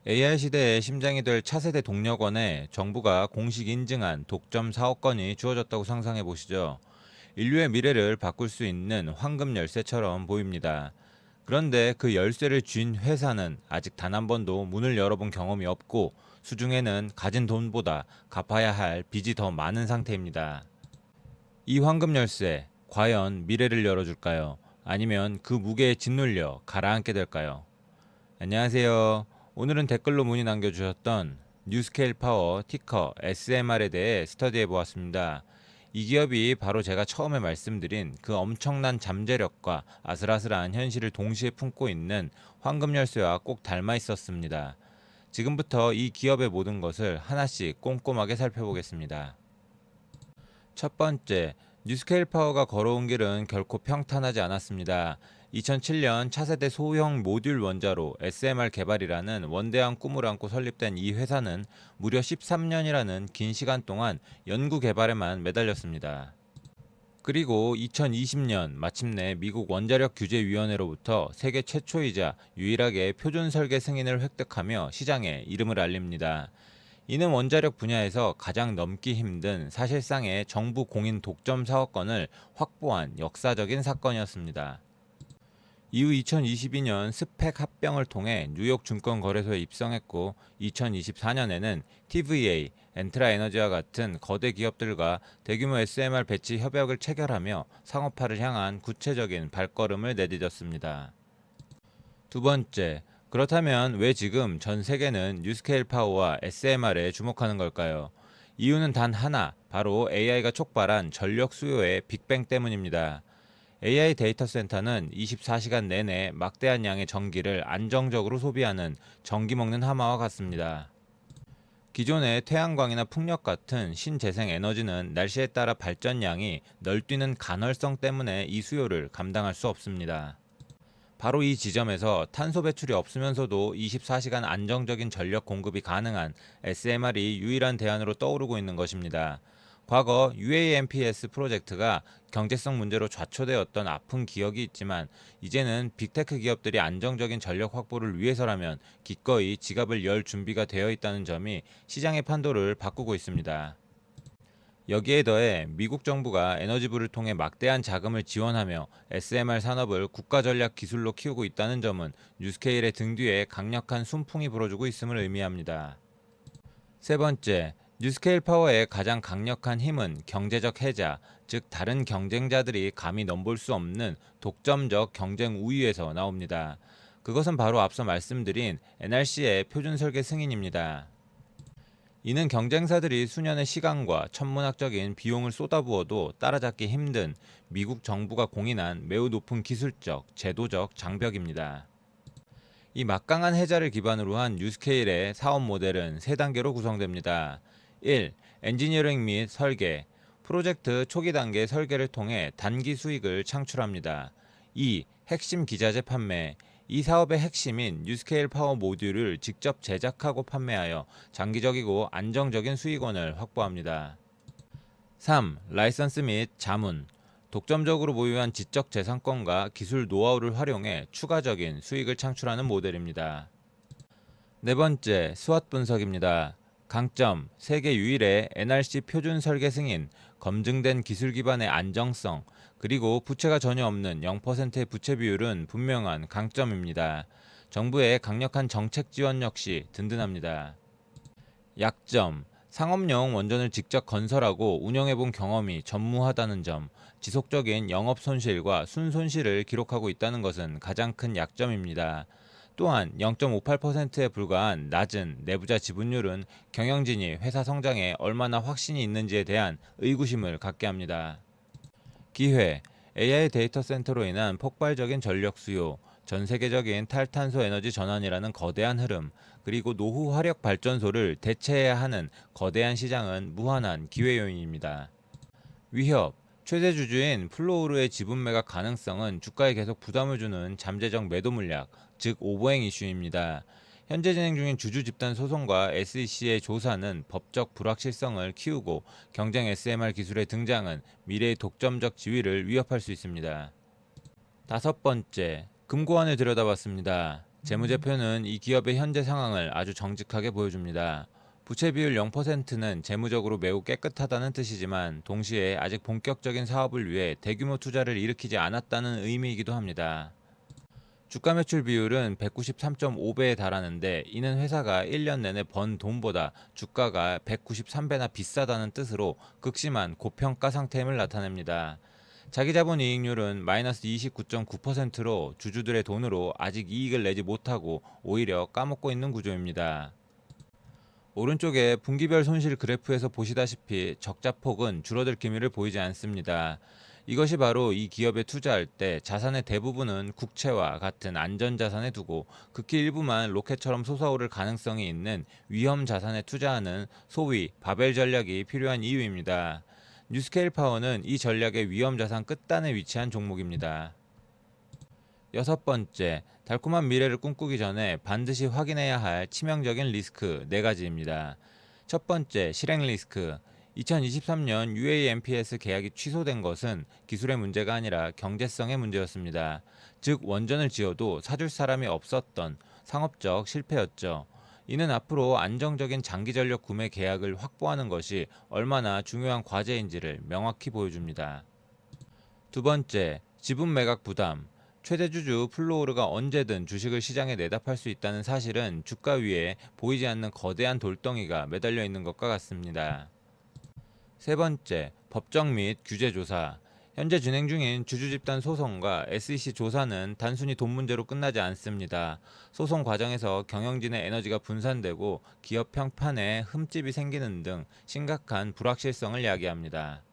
AI 시대의 심장이 될 차세대 동력원에 정부가 공식 인증한 독점 사업권이 주어졌다고 상상해 보시죠. 인류의 미래를 바꿀 수 있는 황금 열쇠처럼 보입니다. 그런데 그 열쇠를 쥔 회사는 아직 단 한 번도 문을 열어본 경험이 없고 수중에는 가진 돈보다 갚아야 할 빚이 더 많은 상태입니다. 이 황금 열쇠, 과연 미래를 열어줄까요? 아니면 그 무게에 짓눌려 가라앉게 될까요? 안녕하세요. 오늘은 댓글로 문의 남겨주셨던 뉴스케일 파워 티커 SMR에 대해 스터디해 보았습니다. 이 기업이 바로 제가 처음에 말씀드린 그 엄청난 잠재력과 아슬아슬한 현실을 동시에 품고 있는 황금 열쇠와 꼭 닮아 있었습니다. 지금부터 이 기업의 모든 것을 하나씩 꼼꼼하게 살펴보겠습니다. 첫 번째, 뉴스케일 파워가 걸어온 길은 결코 평탄하지 않았습니다. 2007년 차세대 소형 모듈 원자로 SMR 개발이라는 원대한 꿈을 안고 설립된 이 회사는 무려 13년이라는 긴 시간 동안 연구 개발에만 매달렸습니다. 그리고 2020년 마침내 미국 원자력 규제위원회로부터 세계 최초이자 유일하게 표준 설계 승인을 획득하며 시장에 이름을 알립니다. 이는 원자력 분야에서 가장 넘기 힘든 사실상의 정부 공인 독점 사업권을 확보한 역사적인 사건이었습니다. 이후 2022년 스펙 합병을 통해 뉴욕 증권거래소에 입성했고 2024년에는 TVA, 엔트라 에너지와 같은 거대 기업들과 대규모 SMR 배치 협약을 체결하며 상업화를 향한 구체적인 발걸음을 내디뎠습니다. 두 번째, 그렇다면 왜 지금 전 세계는 뉴스케일 파워와 SMR에 주목하는 걸까요? 이유는 단 하나, 바로 AI가 촉발한 전력 수요의 빅뱅 때문입니다. AI 데이터 센터는 24시간 내내 막대한 양의 전기를 안정적으로 소비하는 전기 먹는 하마와 같습니다. 기존의 태양광이나 풍력 같은 신재생 에너지는 날씨에 따라 발전량이 널뛰는 간헐성 때문에 이 수요를 감당할 수 없습니다. 바로 이 지점에서 탄소 배출이 없으면서도 24시간 안정적인 전력 공급이 가능한 SMR이 유일한 대안으로 떠오르고 있는 것입니다. 과거 UAMPS 프로젝트가 경제성 문제로 좌초되었던 아픈 기억이 있지만 이제는 빅테크 기업들이 안정적인 전력 확보를 위해서라면 기꺼이 지갑을 열 준비가 되어 있다는 점이 시장의 판도를 바꾸고 있습니다. 여기에 더해 미국 정부가 에너지부를 통해 막대한 자금을 지원하며 SMR 산업을 국가전략 기술로 키우고 있다는 점은 뉴스케일의 등 뒤에 강력한 순풍이 불어주고 있음을 의미합니다. 세 번째, 뉴스케일 파워의 가장 강력한 힘은 경제적 해자, 즉 다른 경쟁자들이 감히 넘볼 수 없는 독점적 경쟁 우위에서 나옵니다. 그것은 바로 앞서 말씀드린 NRC의 표준 설계 승인입니다. 이는 경쟁사들이 수년의 시간과 천문학적인 비용을 쏟아부어도 따라잡기 힘든 미국 정부가 공인한 매우 높은 기술적, 제도적 장벽입니다. 이 막강한 해자를 기반으로 한 뉴스케일의 사업 모델은 세 단계로 구성됩니다. 1. 엔지니어링 및 설계. 프로젝트 초기 단계 설계를 통해 단기 수익을 창출합니다. 2. 핵심 기자재 판매. 이 사업의 핵심인 뉴스케일 파워 모듈을 직접 제작하고 판매하여 장기적이고 안정적인 수익원을 확보합니다. 3. 라이선스 및 자문. 독점적으로 보유한 지적 재산권과 기술 노하우를 활용해 추가적인 수익을 창출하는 모델입니다. 네 번째, 스왓 분석입니다. 강점, 세계 유일의 NRC 표준 설계 승인, 검증된 기술 기반의 안정성, 그리고 부채가 전혀 없는 0%의 부채 비율은 분명한 강점입니다. 정부의 강력한 정책 지원 역시 든든합니다. 약점, 상업용 원전을 직접 건설하고 운영해본 경험이 전무하다는 점, 지속적인 영업 손실과 순손실을 기록하고 있다는 것은 가장 큰 약점입니다. 또한 0.58%에 불과한 낮은 내부자 지분율은 경영진이 회사 성장에 얼마나 확신이 있는지에 대한 의구심을 갖게 합니다. 기회, AI 데이터 센터로 인한 폭발적인 전력 수요, 전 세계적인 탈탄소 에너지 전환이라는 거대한 흐름, 그리고 노후 화력 발전소를 대체해야 하는 거대한 시장은 무한한 기회 요인입니다. 위협, 최대 주주인 플로우르의 지분 매각 가능성은 주가에 계속 부담을 주는 잠재적 매도 물약, 즉 오버행 이슈입니다. 현재 진행 중인 주주 집단 소송과 SEC의 조사는 법적 불확실성을 키우고 경쟁 SMR 기술의 등장은 미래의 독점적 지위를 위협할 수 있습니다. 다섯 번째, 금고안을 들여다봤습니다. 재무제표는 이 기업의 현재 상황을 아주 정직하게 보여줍니다. 부채 비율 0%는 재무적으로 매우 깨끗하다는 뜻이지만 동시에 아직 본격적인 사업을 위해 대규모 투자를 일으키지 않았다는 의미이기도 합니다. 주가 매출 비율은 193.5배에 달하는데 이는 회사가 1년 내내 번 돈보다 주가가 193배나 비싸다는 뜻으로 극심한 고평가 상태임을 나타냅니다. 자기자본 이익률은 마이너스 29.9%로 주주들의 돈으로 아직 이익을 내지 못하고 오히려 까먹고 있는 구조입니다. 오른쪽에 분기별 손실 그래프에서 보시다시피 적자폭은 줄어들 기미를 보이지 않습니다. 이것이 바로 이 기업에 투자할 때 자산의 대부분은 국채와 같은 안전자산에 두고 극히 일부만 로켓처럼 솟아오를 가능성이 있는 위험 자산에 투자하는 소위 바벨 전략이 필요한 이유입니다. 뉴스케일 파워는 이 전략의 위험 자산 끝단에 위치한 종목입니다. 여섯 번째, 달콤한 미래를 꿈꾸기 전에 반드시 확인해야 할 치명적인 리스크 4가지입니다. 첫 번째, 실행 리스크. 2023년 UAMPS 계약이 취소된 것은 기술의 문제가 아니라 경제성의 문제였습니다. 즉, 원전을 지어도 사줄 사람이 없었던 상업적 실패였죠. 이는 앞으로 안정적인 장기 전력 구매 계약을 확보하는 것이 얼마나 중요한 과제인지를 명확히 보여줍니다. 두 번째, 지분 매각 부담. 최대 주주 플로우르가 언제든 주식을 시장에 내다 팔 수 있다는 사실은 주가 위에 보이지 않는 거대한 돌덩이가 매달려 있는 것과 같습니다. 세 번째, 법정 및 규제 조사. 현재 진행 중인 주주집단 소송과 SEC 조사는 단순히 돈 문제로 끝나지 않습니다. 소송 과정에서 경영진의 에너지가 분산되고 기업 평판에 흠집이 생기는 등 심각한 불확실성을 야기합니다.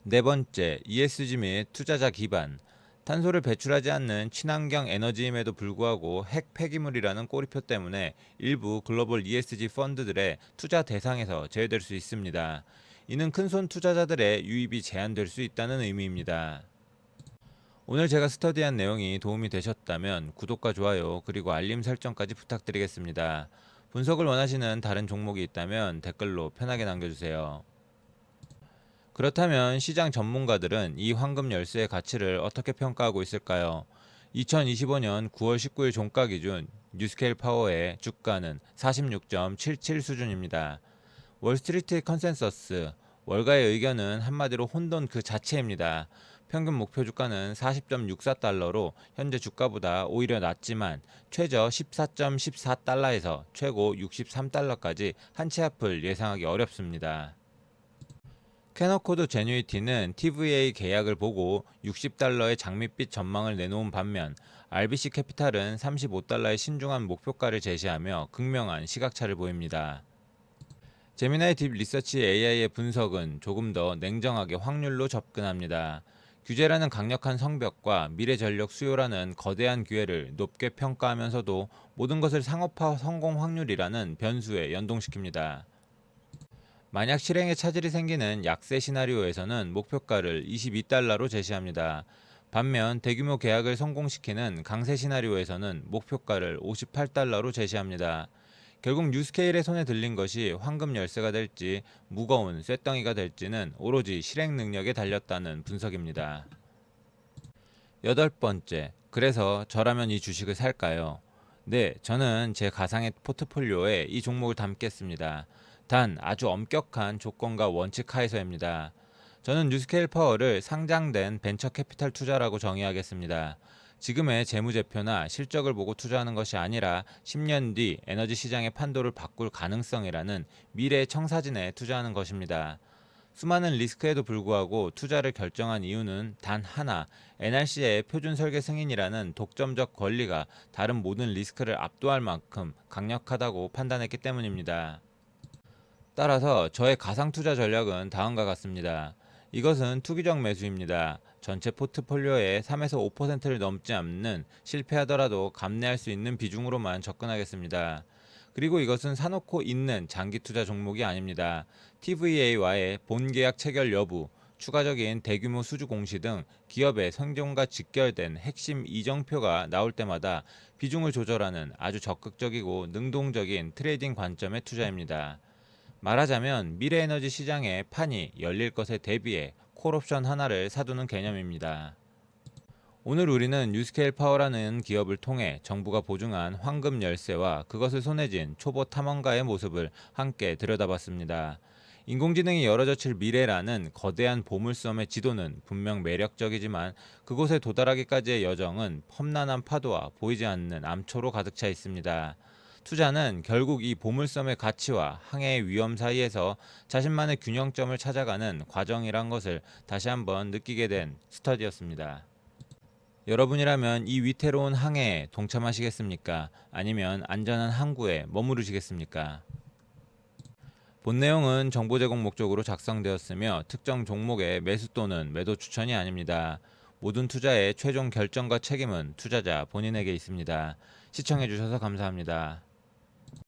네 번째, ESG 및 투자자 기반. 탄소를 배출하지 않는 친환경 에너지임에도 불구하고 핵 폐기물이라는 꼬리표 때문에 일부 글로벌 ESG 펀드들의 투자 대상에서 제외될 수 있습니다. 이는 큰손 투자자들의 유입이 제한될 수 있다는 의미입니다. 오늘 제가 스터디한 내용이 도움이 되셨다면 구독과 좋아요 그리고 알림 설정까지 부탁드리겠습니다. 분석을 원하시는 다른 종목이 있다면 댓글로 편하게 남겨주세요. 그렇다면 시장 전문가들은 이 황금 열쇠의 가치를 어떻게 평가하고 있을까요? 2025년 9월 19일 종가 기준 뉴스케일 파워의 주가는 46.77 수준입니다. 월스트리트의 컨센서스, 월가의 의견은 한마디로 혼돈 그 자체입니다. 평균 목표 주가는 40.64달러로 현재 주가보다 오히려 낮지만 최저 14.14달러에서 최고 63달러까지 한 치 앞을 예상하기 어렵습니다. 캐너코드 제뉴이티는 TVA 계약을 보고 60달러의 장밋빛 전망을 내놓은 반면 RBC 캐피탈은 35달러의 신중한 목표가를 제시하며 극명한 시각차를 보입니다. 제미나이 딥 리서치 AI의 분석은 조금 더 냉정하게 확률로 접근합니다. 규제라는 강력한 성벽과 미래 전력 수요라는 거대한 기회를 높게 평가하면서도 모든 것을 상업화 성공 확률이라는 변수에 연동시킵니다. 만약 실행에 차질이 생기는 약세 시나리오에서는 목표가를 22달러로 제시합니다. 반면 대규모 계약을 성공시키는 강세 시나리오에서는 목표가를 58달러로 제시합니다. 결국 뉴스케일의 손에 들린 것이 황금 열쇠가 될지 무거운 쇳덩이가 될지는 오로지 실행 능력에 달렸다는 분석입니다. 여덟 번째, 그래서 저라면 이 주식을 살까요? 네, 저는 제 가상의 포트폴리오에 이 종목을 담겠습니다. 단 아주 엄격한 조건과 원칙 하에서입니다. 저는 뉴스케일 파워를 상장된 벤처 캐피탈 투자라고 정의하겠습니다. 지금의 재무제표나 실적을 보고 투자하는 것이 아니라 10년 뒤 에너지 시장의 판도를 바꿀 가능성이라는 미래의 청사진에 투자하는 것입니다. 수많은 리스크에도 불구하고 투자를 결정한 이유는 단 하나, NRC의 표준 설계 승인이라는 독점적 권리가 다른 모든 리스크를 압도할 만큼 강력하다고 판단했기 때문입니다. 따라서 저의 가상 투자 전략은 다음과 같습니다. 이것은 투기적 매수입니다. 전체 포트폴리오의 3에서 5%를 넘지 않는 실패하더라도 감내할 수 있는 비중으로만 접근하겠습니다. 그리고 이것은 사놓고 있는 장기 투자 종목이 아닙니다. TVA와의 본계약 체결 여부, 추가적인 대규모 수주 공시 등 기업의 생존과 직결된 핵심 이정표가 나올 때마다 비중을 조절하는 아주 적극적이고 능동적인 트레이딩 관점의 투자입니다. 말하자면 미래에너지 시장의 판이 열릴 것에 대비해 콜옵션 하나를 사두는 개념입니다. 오늘 우리는 뉴스케일 파워라는 기업을 통해 정부가 보증한 황금 열쇠와 그것을 손에 쥔 초보 탐험가의 모습을 함께 들여다봤습니다. 인공지능이 열어젖힐 미래라는 거대한 보물섬의 지도는 분명 매력적이지만 그곳에 도달하기까지의 여정은 험난한 파도와 보이지 않는 암초로 가득 차 있습니다. 투자는 결국 이 보물섬의 가치와 항해의 위험 사이에서 자신만의 균형점을 찾아가는 과정이란 것을 다시 한번 느끼게 된 스터디였습니다. 여러분이라면 이 위태로운 항해에 동참하시겠습니까? 아니면 안전한 항구에 머무르시겠습니까? 본 내용은 정보 제공 목적으로 작성되었으며 특정 종목의 매수 또는 매도 추천이 아닙니다. 모든 투자의 최종 결정과 책임은 투자자 본인에게 있습니다. 시청해주셔서 감사합니다.